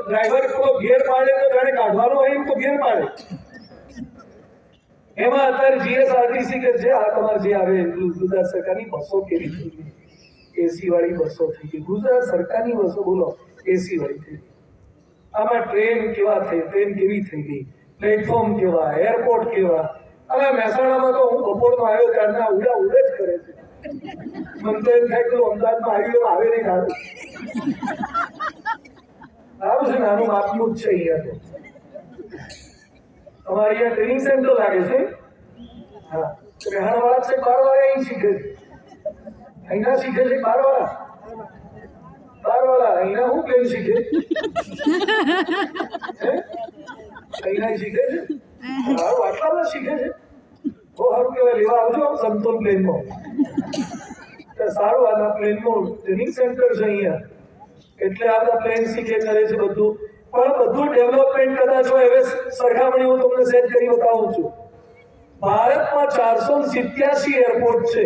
Driver તો ઘેર પાડે તો જાણે કાઢવાનો હોય તો ઘેર પાડે. એમાં અત્યારે જીએસઆરટીસી કે છે આ તમારે જે આવે ગુજરાત સરકારની બસો કેવી થઈ ગઈ, એસી વાળી બસો થઈ ગઈ. ગુજરાત સરકારની બસો બોલો એસી વાળી થઈ ગઈ. આમાં ટ્રેન કેવા થઈ, ટ્રેન કેવી થઈ ગઈ, પ્લેટફોર્મ કેવા, એરપોર્ટ કેવા. હવે મહેસાણામાં તો હું બપોરનો આવ્યો ત્યારના ઉડા ઉડે જ કરે છે. મને તો એમ થાય કે અમદાવાદમાં આવી આવે નહીં સારું સારું છે, નાનું માપનું જ છે. અહીંયા તો અમારે અહીંયા ટ્રેનિંગ સેન્ટર લાગે છે. હા, રહેણ વાળા છે 12 વાળા અહીં શીખે છે. અહીંના શીખે છે 12 વાળા. 12 વાળા અહીંના હું પ્લેન શીખે, અહીંના શીખે છે. સારું, આટલા બધા શીખે છે. બહુ સારું કહેવાય. લેવા આવજો સમતોલ પ્લેનમાં. સારું, આના પ્લેનનું ટ્રેનિંગ સેન્ટર છે અહીંયા. એટલે આ બધા પ્લેન શીખે કરે છે બધું. પણ બધું ડેવલપમેન્ટ કદાચ હોય. હવે સરખામણી હું તમને સેટ કરી બતાવું છું. ભારતમાં 487 એરપોર્ટ છે.